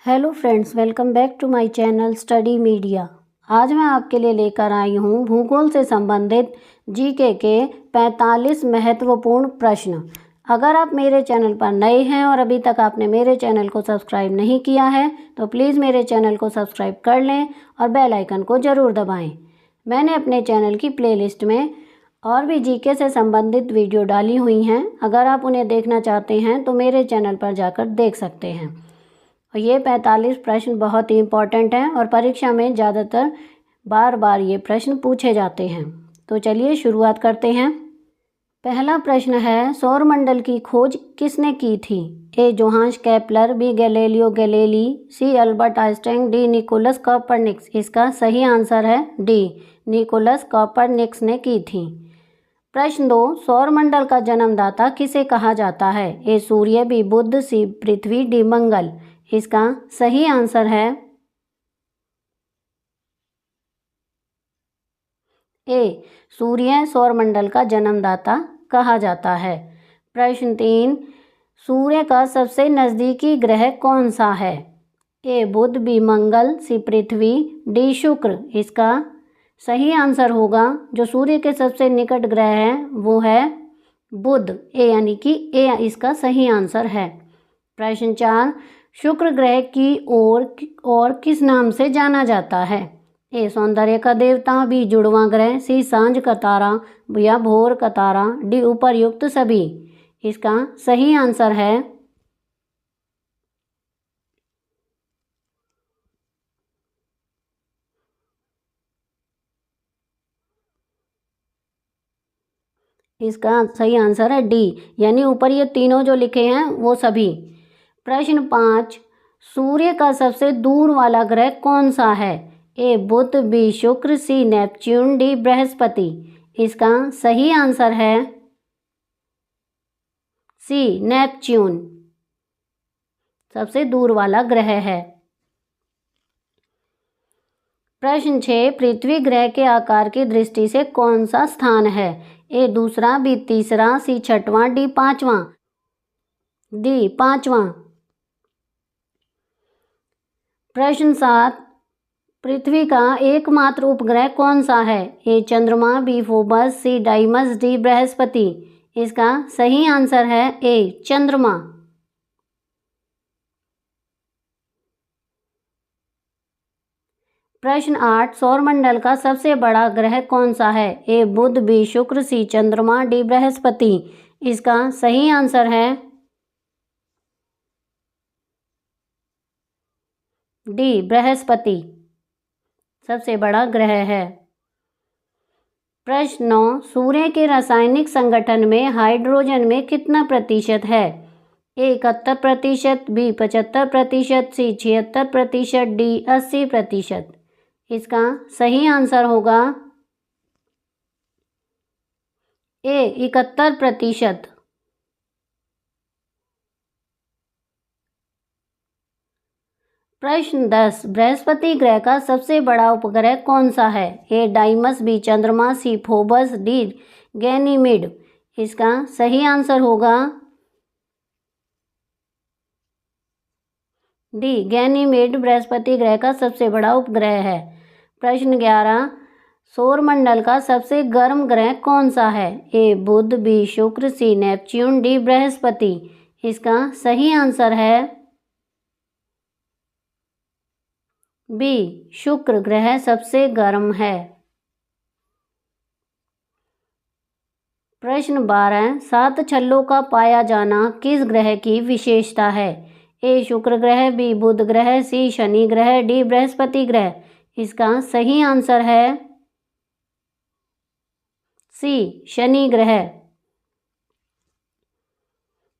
Hello friends, welcome back to my channel Study Media. आज मैं आपके लिए लेकर आई हूँ भूगोल से संबंधित जीके के 45 महत्वपूर्ण प्रश्न। अगर आप मेरे चैनल पर नए हैं और अभी तक आपने मेरे चैनल को सब्सक्राइब नहीं किया है तो प्लीज़ मेरे चैनल को सब्सक्राइब कर लें और बेल आइकन को ज़रूर दबाएँ। मैंने अपने चैनल की प्लेलिस्ट में और भी जीके से संबंधित वीडियो डाली हुई हैं। अगर आप उन्हें देखना चाहते हैं तो मेरे चैनल पर जाकर देख सकते हैं। और ये 45 प्रश्न बहुत ही इम्पॉर्टेंट हैं और परीक्षा में ज़्यादातर बार बार ये प्रश्न पूछे जाते हैं। तो चलिए शुरुआत करते हैं। पहला प्रश्न है, सौरमंडल की खोज किसने की थी? A Johannes Kepler, B Galileo Galilei, C Albert Einstein, D Nicolaus Copernicus. इसका सही आंसर है डी, निकोलस कोपरनिकस ने की थी। प्रश्न 2, सौरमंडल का जन्मदाता किसे कहा जाता है? ए सूर्य, बी बुध, सी पृथ्वी, डी मंगल। इसका सही आंसर है ए, सूर्य सौरमंडल का जन्मदाता कहा जाता है। प्रश्न 3, सूर्य का सबसे नज़दीकी ग्रह कौन सा है? ए बुध, बी मंगल, सी पृथ्वी, डी शुक्र। इसका सही आंसर होगा, जो सूर्य के सबसे निकट ग्रह है वो है बुध, ए यानी कि ए इसका सही आंसर है। प्रश्न 4, शुक्र ग्रह की और किस नाम से जाना जाता है? ए सौंदर्य का देवता, बी जुड़वां ग्रह, सी सांझ का तारा या भोर का तारा, डी उपर्युक्त सभी। इसका सही आंसर है इसका सही आंसर है डी, यानी ऊपर ये तीनों जो लिखे हैं वो सभी। प्रश्न 5, सूर्य का सबसे दूर वाला ग्रह कौन सा है? ए बुध, बी शुक्र, सी नेपच्यून, डी बृहस्पति। इसका सही आंसर है सी, नेपच्यून सबसे दूर वाला ग्रह है। प्रश्न 6, पृथ्वी ग्रह के आकार की दृष्टि से कौन सा स्थान है? ए दूसरा, बी तीसरा, सी छठवां, डी पांचवां। डी पांचवां। प्रश्न 7, पृथ्वी का एकमात्र उपग्रह कौन सा है? ए चंद्रमा, बी फोबस, सी डाइमस, डी बृहस्पति। इसका सही आंसर है ए, चंद्रमा। प्रश्न 8, सौरमंडल का सबसे बड़ा ग्रह कौन सा है? ए बुध, बी शुक्र, सी चंद्रमा, डी बृहस्पति। इसका सही आंसर है डी, बृहस्पति सबसे बड़ा ग्रह है। प्रश्न 9, सूर्य के रासायनिक संगठन में हाइड्रोजन में कितना प्रतिशत है? ए 71%, बी 75%, सी 76%, डी 80%। इसका सही आंसर होगा ए, 71%। प्रश्न 10, बृहस्पति ग्रह का सबसे बड़ा उपग्रह कौन सा है? ए डाइमस, बी चंद्रमा, सी फोबस, डी गैनीमेड। इसका सही आंसर होगा डी, गैनीमेड बृहस्पति ग्रह का सबसे बड़ा उपग्रह है। प्रश्न 11, सौरमंडल का सबसे गर्म ग्रह कौन सा है? ए बुध, बी शुक्र, सी नेपच्यून, डी बृहस्पति। इसका सही आंसर है बी, शुक्र ग्रह सबसे गर्म है। प्रश्न 12, 7 छल्लों का पाया जाना किस ग्रह की विशेषता है? ए शुक्र ग्रह, बी बुध ग्रह, सी शनि ग्रह, डी बृहस्पति ग्रह। इसका सही आंसर है सी, शनि ग्रह।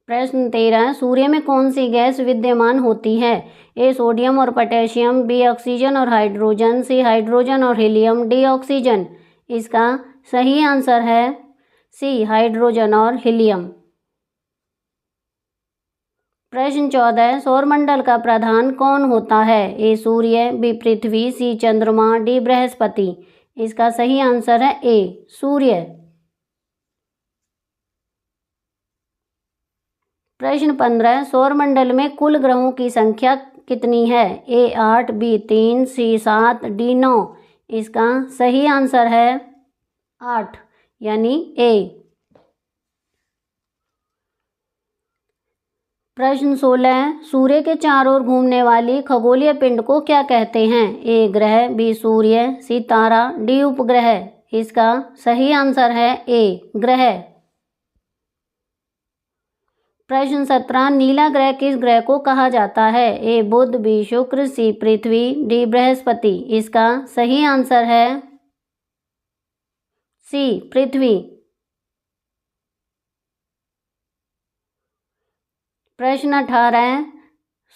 प्रश्न 13, सूर्य में कौन सी गैस विद्यमान होती है? ए सोडियम और पोटेशियम, बी ऑक्सीजन और हाइड्रोजन, सी हाइड्रोजन और हीलियम, डी ऑक्सीजन। इसका सही आंसर है सी, हाइड्रोजन और हीलियम। प्रश्न 14, सौरमंडल का प्रधान कौन होता है? ए सूर्य, बी पृथ्वी, सी चंद्रमा, डी बृहस्पति। इसका सही आंसर है ए, सूर्य। प्रश्न 15, सौरमंडल में कुल ग्रहों की संख्या कितनी है? ए 8, बी 3, सी 7, डी 9। इसका सही आंसर है 8 यानी ए। प्रश्न 16, सूर्य के चारों ओर घूमने वाली खगोलीय पिंड को क्या कहते हैं? ए ग्रह, बी सूर्य, सी तारा, डी उपग्रह। इसका सही आंसर है ए ग्रह। प्रश्न 17, नीला ग्रह किस ग्रह को कहा जाता है? ए बुध, बी शुक्र, सी पृथ्वी, डी बृहस्पति। इसका सही आंसर है सी पृथ्वी। प्रश्न 18,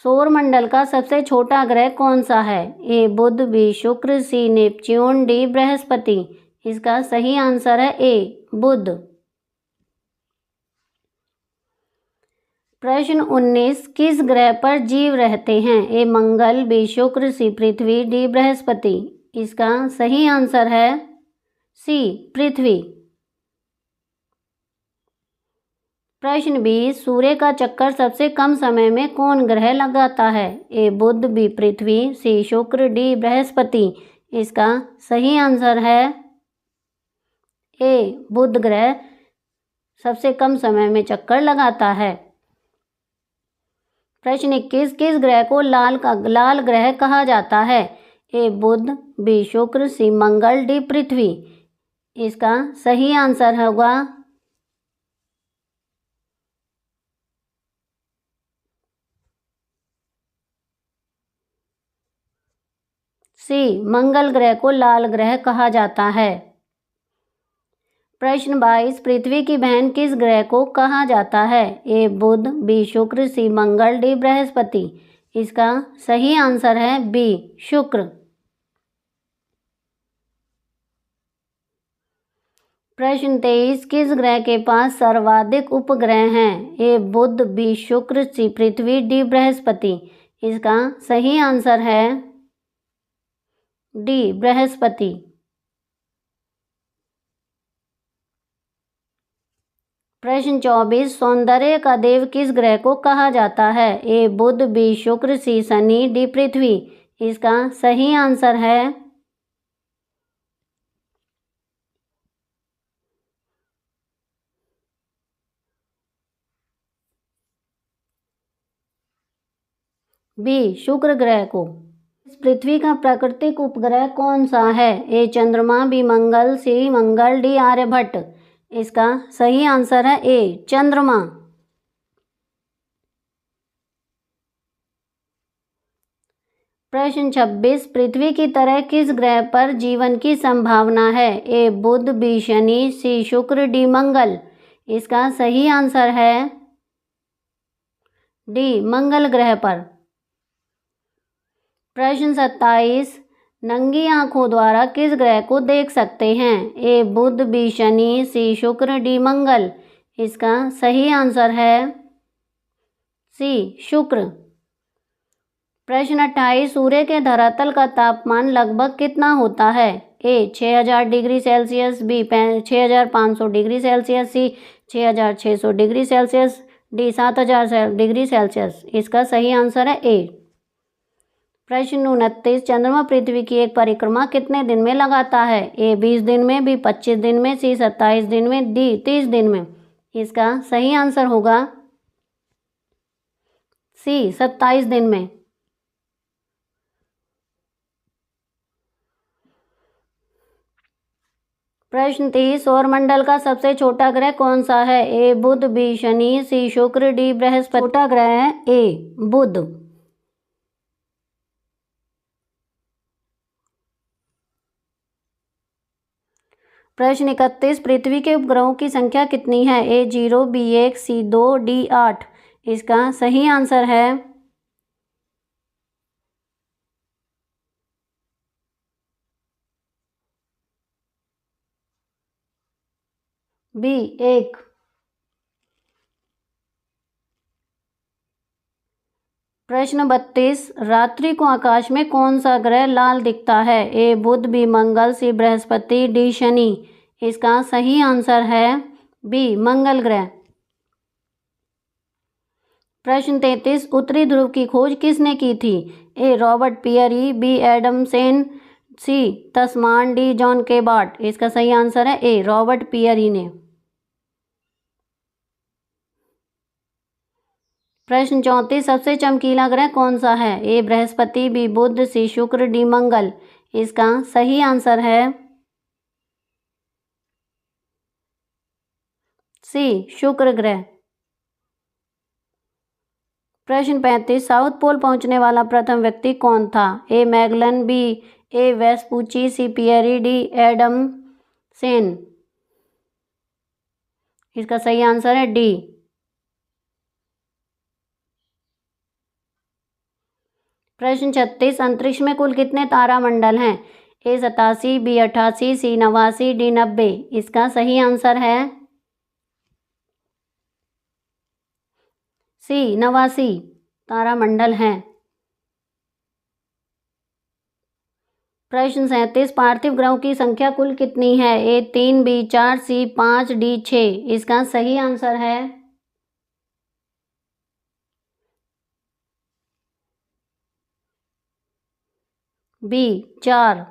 सौरमंडल का सबसे छोटा ग्रह कौन सा है? ए बुध, बी शुक्र, सी नेपच्यून, डी बृहस्पति। इसका सही आंसर है ए बुध। प्रश्न 19, किस ग्रह पर जीव रहते हैं? ए मंगल, बी शुक्र, सी पृथ्वी, डी बृहस्पति। इसका सही आंसर है सी पृथ्वी। प्रश्न 20, सूर्य का चक्कर सबसे कम समय में कौन ग्रह लगाता है? ए बुध, बी पृथ्वी, सी शुक्र, डी बृहस्पति। इसका सही आंसर है ए बुध ग्रह सबसे कम समय में चक्कर लगाता है। प्रश्न 21, किस ग्रह को लाल ग्रह कहा जाता है? ए बुध, बी शुक्र, सी मंगल, डी पृथ्वी। इसका सही आंसर होगा सी मंगल ग्रह को लाल ग्रह कहा जाता है। प्रश्न 22, पृथ्वी की बहन किस ग्रह को कहा जाता है? ए बुध, बी शुक्र, सी मंगल, डी बृहस्पति। इसका सही आंसर है बी शुक्र। प्रश्न 23, किस ग्रह के पास सर्वाधिक उपग्रह हैं? ए बुध, बी शुक्र, सी पृथ्वी, डी बृहस्पति। इसका सही आंसर है डी बृहस्पति। प्रश्न 24, सौंदर्य का देव किस ग्रह को कहा जाता है? ए बुध, बी शुक्र, सी शनि, डी पृथ्वी। इसका सही आंसर है बी शुक्र ग्रह को। पृथ्वी का प्राकृतिक उपग्रह कौन सा है? ए चंद्रमा, बी मंगल, सी मंगल, डी आर्यभट्ट। इसका सही आंसर है ए चंद्रमा। प्रश्न 26, पृथ्वी की तरह किस ग्रह पर जीवन की संभावना है? ए बुध, बी शनि, सी शुक्र, डी मंगल। इसका सही आंसर है डी मंगल ग्रह पर। प्रश्न 27, नंगी आंखों द्वारा किस ग्रह को देख सकते हैं? ए बुध, बी शनि, सी शुक्र, डी मंगल। इसका सही आंसर है सी शुक्र। प्रश्न 28, सूर्य के धरातल का तापमान लगभग कितना होता है? A 6000 degree Celsius, B 6500 degree Celsius, C 6600 degree Celsius, D 7000 degree Celsius. इसका सही आंसर है ए। प्रश्न 29, चंद्रमा पृथ्वी की एक परिक्रमा कितने दिन में लगाता है? ए 20 दिन में, बी 25 दिन में, सी 27 दिन में, डी 30 दिन में। इसका सही आंसर होगा सी 27 दिन में। प्रश्न 30, सौरमंडल का सबसे छोटा ग्रह कौन सा है? ए बुध, बी शनि, सी शुक्र, डी बृहस्पति। छोटा ग्रह है ए बुध। प्रश्न 31, पृथ्वी के उपग्रहों की संख्या कितनी है? ए 0, बी 1, सी 2, डी 8। इसका सही आंसर है बी 1। प्रश्न 32, रात्रि को आकाश में कौन सा ग्रह लाल दिखता है? ए बुध, बी मंगल, सी बृहस्पति, डी शनि। इसका सही आंसर है बी मंगल ग्रह। प्रश्न 33, उत्तरी ध्रुव की खोज किसने की थी? ए रॉबर्ट पियरी, बी एडमसन, सी तस्मान, डी जॉन केबार्ट। इसका सही आंसर है ए रॉबर्ट पियरी ने। प्रश्न 34, सबसे चमकीला ग्रह कौन सा है? ए बृहस्पति, बी बुध, सी शुक्र, डी मंगल। इसका सही आंसर है सी शुक्र ग्रह। प्रश्न 35, साउथ पोल पहुंचने वाला प्रथम व्यक्ति कौन था? ए मैगलन, बी ए वेस्पूची, सी पियरी, डी एडमसन। इसका सही आंसर है डी। प्रश्न 36, अंतरिक्ष में कुल कितने तारामंडल हैं? ए 87, बी 88, सी 89, डी 90। इसका सही आंसर है सी 89 तारामंडल हैं। प्रश्न 37, पार्थिव ग्रहों की संख्या कुल कितनी है? ए 3, बी 4, सी 5, डी 6। इसका सही आंसर है बी 4।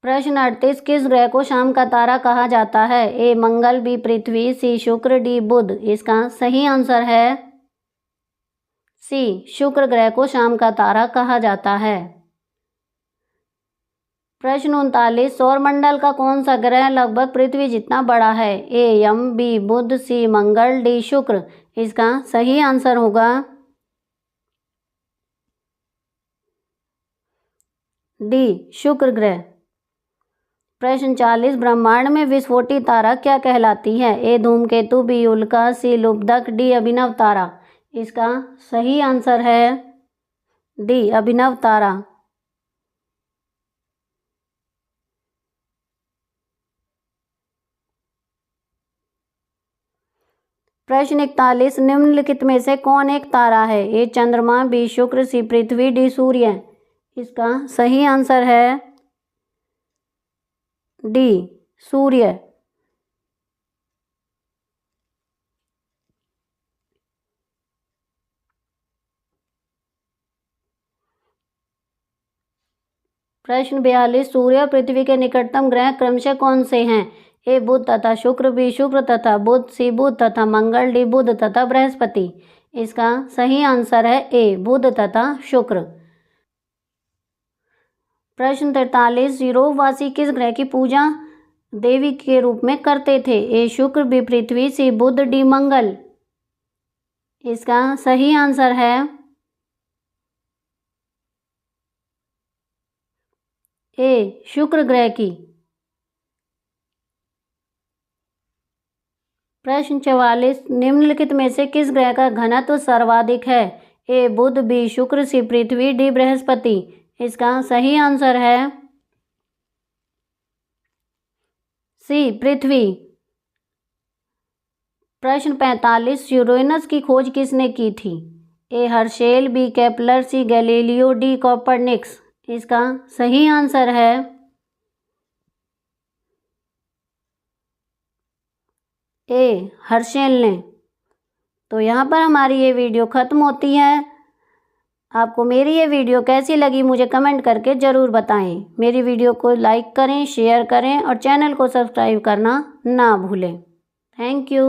प्रश्न 38, किस ग्रह को शाम का तारा कहा जाता है? ए मंगल, बी पृथ्वी, सी शुक्र, डी बुध। इसका सही आंसर है सी शुक्र ग्रह को शाम का तारा कहा जाता है। प्रश्न 39, सौरमंडल का कौन सा ग्रह लगभग पृथ्वी जितना बड़ा है? ए यम, बी बुध, सी मंगल, डी शुक्र। इसका सही आंसर होगा डी शुक्र ग्रह। प्रश्न 40, ब्रह्मांड में विस्फोटी तारा क्या कहलाती है? ए धूमकेतु, बी उल्का, सी लुब्धक, डी अभिनव तारा। इसका सही आंसर है डी अभिनव तारा। प्रश्न 41, निम्नलिखित में से कौन एक तारा है? ए चंद्रमा, बी शुक्र, सी पृथ्वी, डी सूर्य। इसका सही आंसर है डी सूर्य। प्रश्न 42, सूर्य और पृथ्वी के निकटतम ग्रह क्रमशः कौन से हैं? ए बुध तथा शुक्र, बी शुक्र तथा बुध, सी बुध तथा मंगल, डी बुध तथा बृहस्पति। इसका सही आंसर है ए बुध तथा शुक्र। प्रश्न 43, यूरोपवासी किस ग्रह की पूजा देवी के रूप में करते थे? ए शुक्र, बी पृथ्वी, सी बुध, डी मंगल। इसका सही आंसर है ए शुक्र ग्रह की। प्रश्न 44, निम्नलिखित में से किस ग्रह का घनत्व सर्वाधिक है? ए बुध, बी शुक्र, सी पृथ्वी, डी बृहस्पति। इसका सही आंसर है सी पृथ्वी। प्रश्न 45, यूरेनस की खोज किसने की थी? ए हर्शेल, बी केपलर, सी गैलीलियो, डी कोपरनिकस। इसका सही आंसर है ए हर्शेल ने। तो यहाँ पर हमारी ये वीडियो ख़त्म होती है। आपको मेरी ये वीडियो कैसी लगी मुझे कमेंट करके ज़रूर बताएं। मेरी वीडियो को लाइक करें, शेयर करें और चैनल को सब्सक्राइब करना ना भूलें। Thank you.